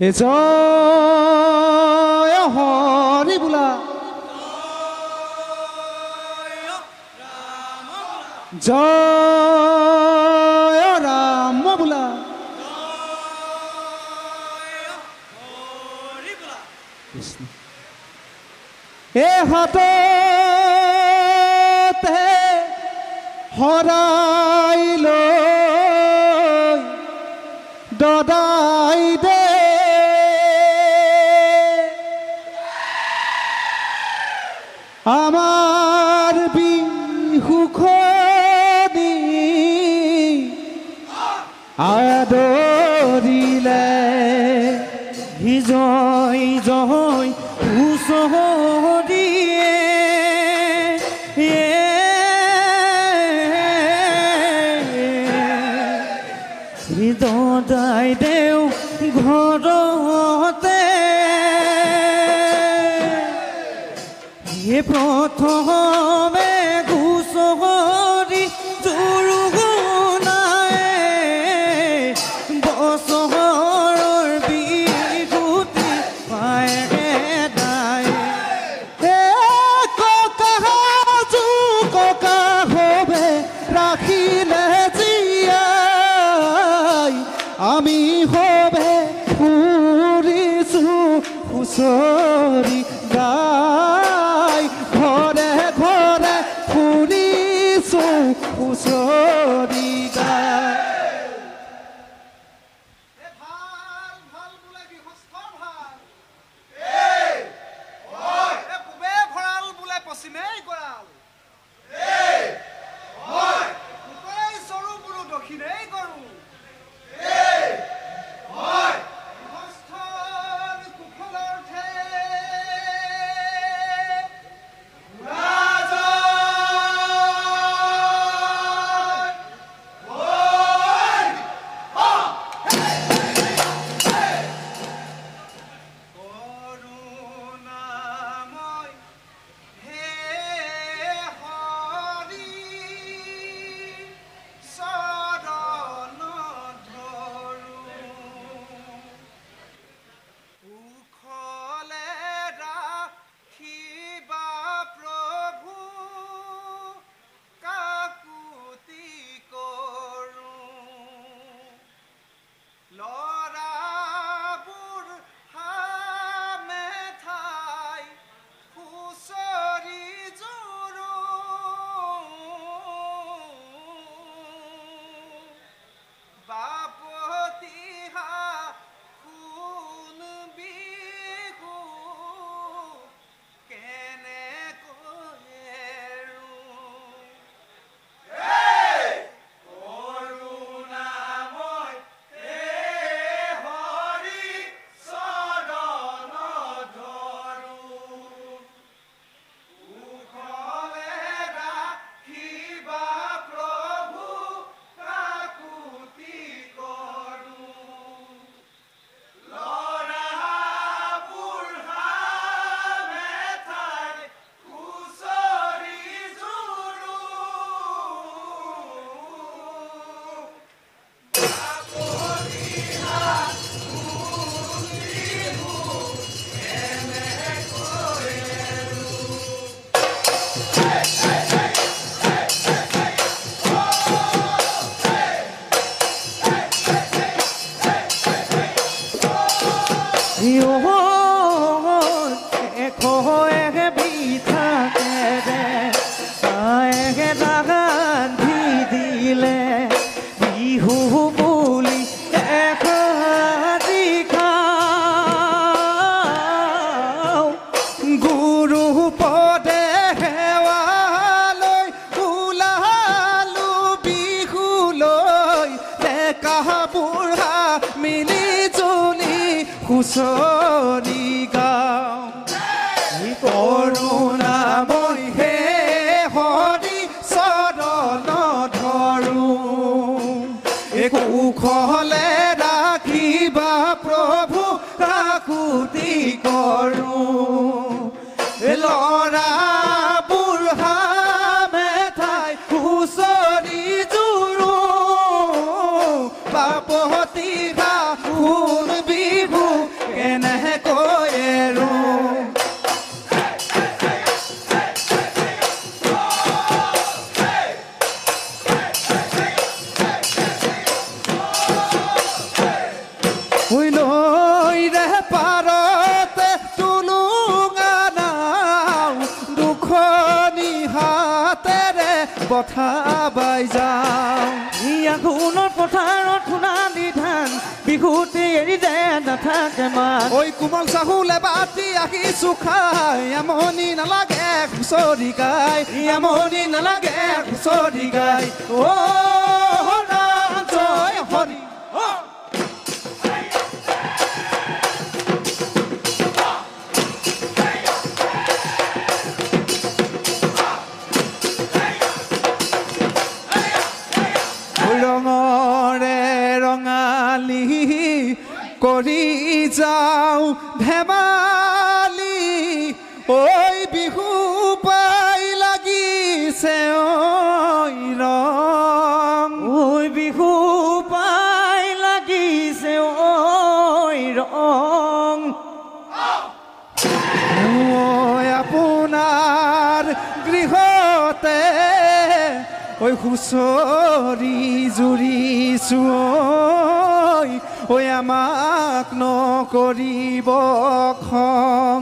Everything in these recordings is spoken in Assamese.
এ জয় হরি বোলা, জয় রাম বোলা, কৃষ্ণ। এ হাততে হরাইল দদাই দে আমার বিহুখনি আদরিলে জয় জয় উচহরিয়ে দদাই দেও ঘৰতে প্ৰথমে গুচহৰি জুৰুগুণাই বছৰৰ বিহুতি পায় দাই ককা যু ককা হবে ৰাখিলে জিয়াই আমি হবে ফুৰিছো হুঁচৰি গাই ঘৰে ঘৰে ফুৰিছো হুঁচৰি গাই। হুঁচৰি গাওঁ কৰোণাময় হে হৰি চৰণ ধৰোঁ কুশলে ৰাখিবা প্ৰভু কাকুতি কৰোঁ ল'ৰা বুঢ়া মেঠাই হুঁচৰি জুৰো বাপতি বা বিহু কথা বাই যাওঁ আঘোণৰ পথাৰত সোণালী ধান বিহুতে এৰি দে নাথাকে মান ঐ কোমল চাহুলে বাতি আহিছোঁ খাই আমনি নালাগে হুঁচৰি গাই আমনি নালাগে হুঁচৰি গাই ৰাম জয় হৰি ৰঙৰে ৰঙালী কৰি যাওঁ ধেমালি ঐ বিহু পাই লাগিছে ঐ ৰং ঐ বিহু পাই লাগিছে ঐ ৰং ঐ আপোনাৰ গৃহতে ঐ হুঁচৰি জুৰিছোঁ ঐ আমাক নকৰিব খং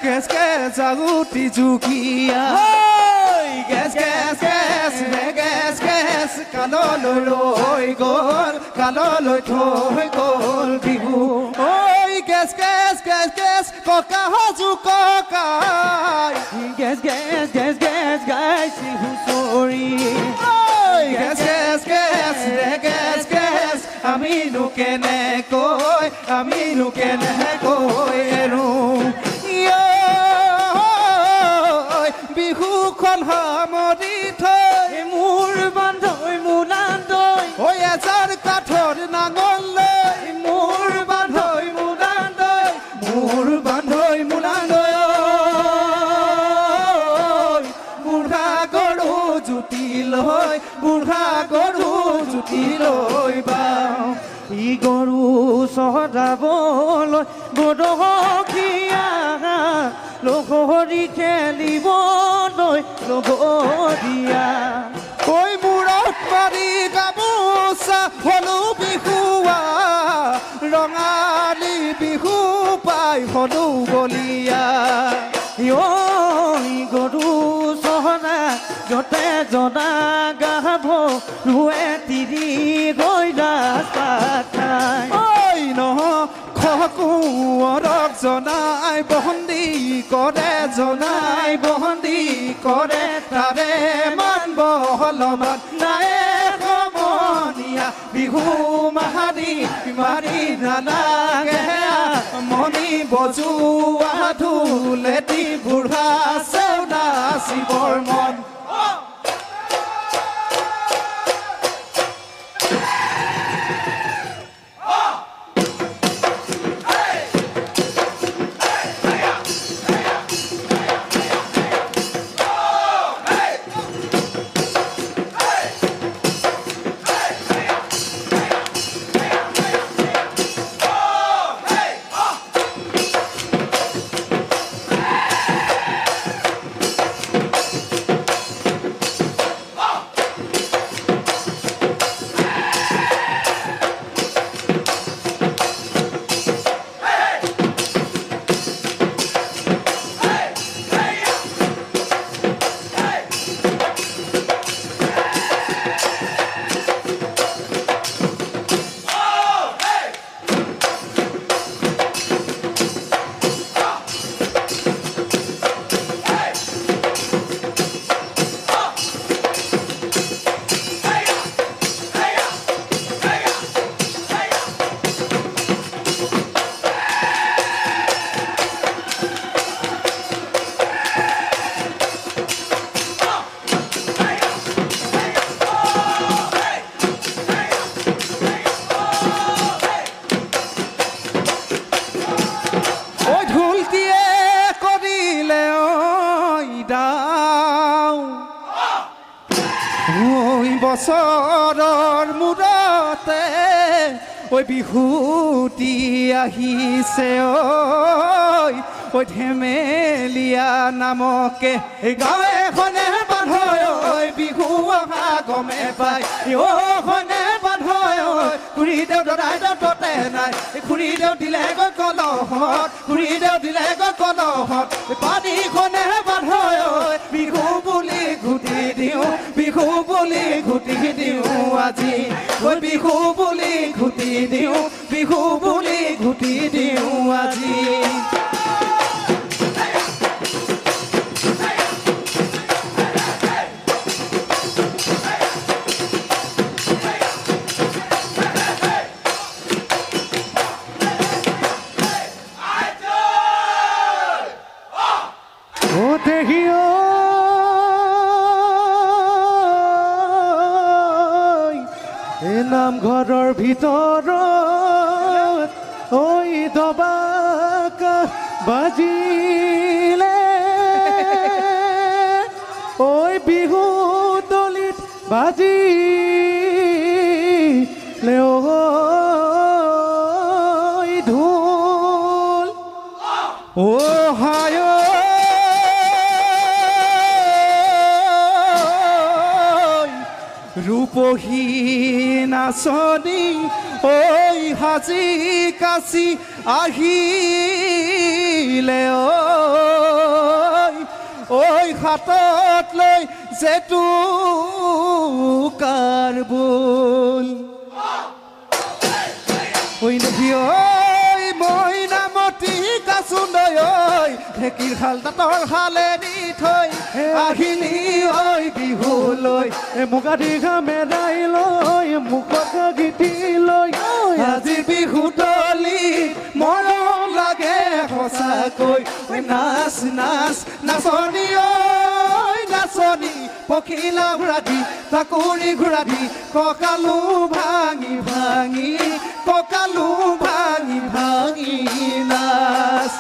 গেছ গেছ আগুতি জুকিয়া গেছ গেছ গেছ গেছ গেছ কাললৈ ৰৈ গ'ল কাললৈ থৈ গ'ল বিহু ঐ গেছ গেছ গেছ গেছ ককা হজু ককাই গেছ গেছ গেছ গেছ গাইছে হুঁচৰি গেছ গেছ গেছ গেছ গেছ আমিনো কেনেকৈ এৰো বিহুখন সামৰি থৈ মোৰ বান্ধৈ মোলান্দৈ ঐ এজাৰ কাঠৰ নাঙল লৈ মোৰ বান্ধৈ মোলান্দৈ মোৰ বান্ধৈ মোলান্দৈ বুঢ়া গৰু জুতি লৈ বাওঁ ই গৰু চৰাবলৈ গদহীয়া লহৰি খেলিবলৈ লগৰীয়া ঐ মূৰত মাৰি গামোচা হলো বিহুৱা ৰঙালী বিহু পাই হলো বলিয়া ঐ গৰু চহৰা যতে জনা গাভ ৰুৱে তিৰি গৈ ৰাস্তাই ঐ নহ কোঁৱৰক জনাই বন্দী কৰে তাৰে মান বহলমান নাই সমনীয়া বিহু মাৰি নালাগে মণি বজোৱা ঢোলেটি বুঢ়া চেউনা শিৱৰ মন দাও ঐ বছৰৰ মূৰতে ঐ বিহুতি আহিছে ঐ ধেমেলীয়া নামকে গাঁও এখনে বান্ধয় ঐ বিহু অহা গমে পাই অখনে বান্ধয় খুৰীদেউ দদাইদেউ ততে নাই খুৰীদেউ দিলে গৈ কলহত খুৰীদেউ দিলে গৈ কলহত পানীখনে বান্ধয় বিহু বুলি ঘুটি দিওঁ বিহু বুলি ঘুটি দিওঁ আজি ঐ বিহু বুলি ঘুটি দিওঁ বিহু বুলি ঘুটি দিওঁ আজি নামঘৰৰ ভিতৰত ঐ দবাকা বাজিলে ঐ বিহু দলিত বাজিলে ঐ ঢোল হায় ৰূপহী নাচনী ঐ সাজি কাচি আহিলে ঐ হাতত লৈ জেতুকাৰ বোল ঐ দেখি মইনামতী কাচুন্দৈ ঢেঁকীৰ শাল দাঁতৰ শালেৰি থৈ আহিলি ঐ বিহুলৈ মুগা দীঘা মেৰাই লৈ মুখত গীতি লৈ আজি বিহু তলি মৰম লাগে সঁচাকৈ নাচ নাচ নাচনী ঐ নাচনী পখিলা ঘোঁৰা দি তাকুৰি ঘোঁৰা দি কঁকালো ভাঙি ভাঙি কঁকালো ভাঙি ভাঙি নাচ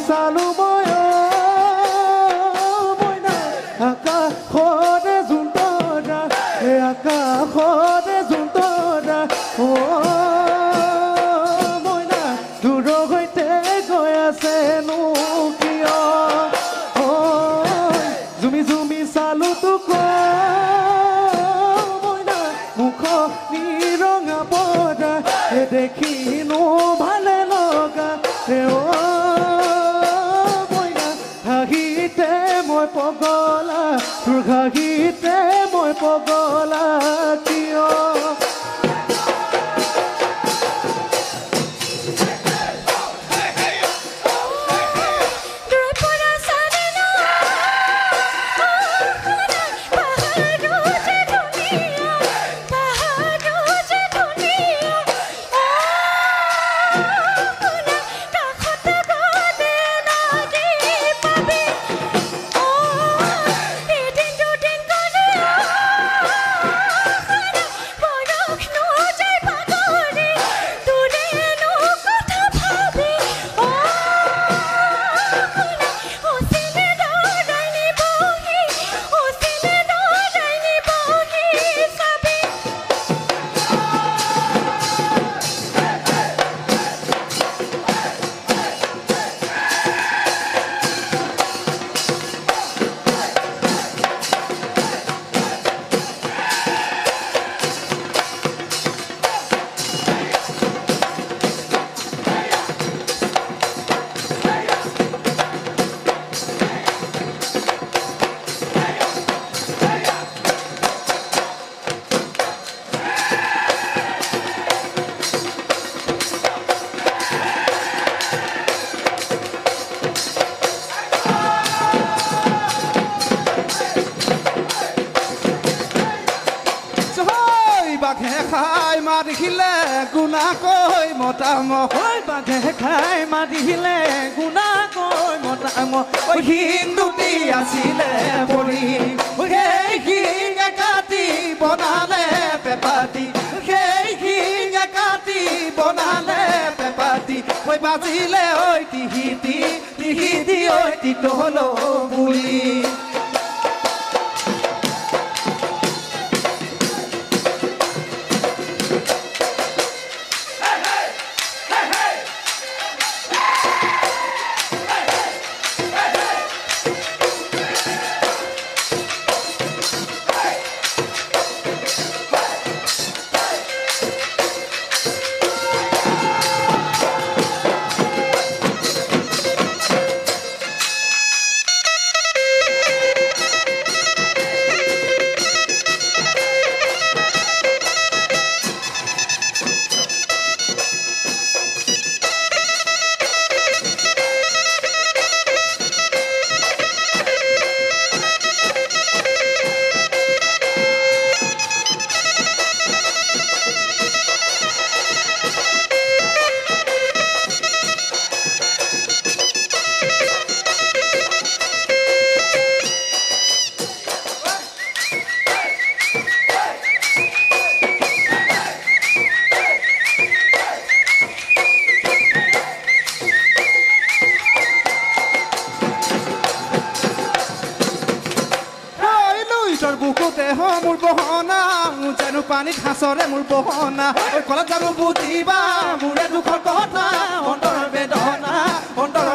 চালো মইনা আকাশৰে জোনতৰা আকাশৰে জোনতৰা মইনা দূৰৰ সৈতে গৈ আছেনো কিয় জুমি জুমি চালো তোক মইনা মুখ নিৰঙা পৰা দেখিনো ভালে লগা মই পগলা তোৰ ঘাঁহিতে মই পগলা কিয় Ding dong. খাই মাৰিলে গুণা কৈ মতাম ঐ বাঘে খাই মাৰিলে গুণা কৈ মতাম ঐ শিং দুটি আছিলে পৰি সেই শিং কাটি বনালে পেপাতি সেই শিং কাটি বনালে পেপাতি ঐ বাজিলে ঐ টিহিতি টিহিতি ঐ টিটল বুলি বুকুতে মোৰ বহনা জানো পানীত সাঁচৰে মোৰ বহনা ঐ কলাত জানো বুজিবা মোৰে দুখৰ কথা অন্তৰৰ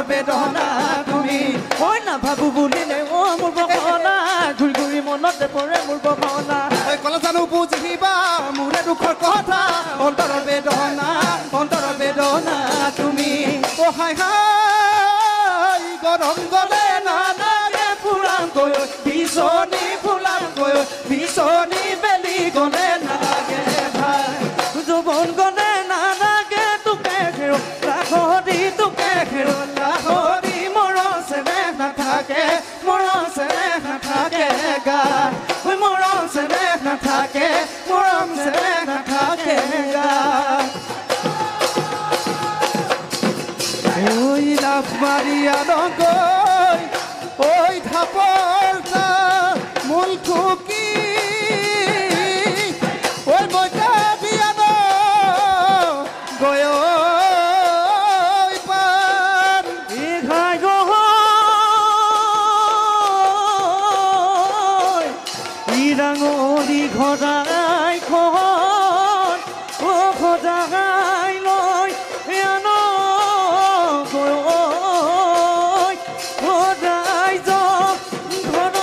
বেদনা তুমি ঐ নাভাবো বুলিলে মোৰ বহনা ঘূৰি ঘূৰি মনতে পৰে মোৰ বহনা ঐ কলাত জানো বুজিবা মোৰে দুখৰ কথা অন্তৰৰ বেদনা তুমি অ হাই হাই গৰম গলে নালাগে ফুৰাংকৈ বিচনী ফুলাংকৈ বিচনী বেলি গলে নালাগে ভাই যৌৱন গলে নালাগে তোকে ঘেৰো ৰাখি তোকে ঘেৰো লাহৰি মৰম চেনেহ নাথাকে গা মৰম চেনেহ নাথাকে গা ঐ লাভ মাৰিয়া নগৈ ঐ থাপৰটা মূল খুকি ঐ মইতা বিয়া ন গৈ পান ঘাই গৈ ডাঙৰি ঘৰাই খন খজাই লৈ আন গৈ সদায় ঘৰ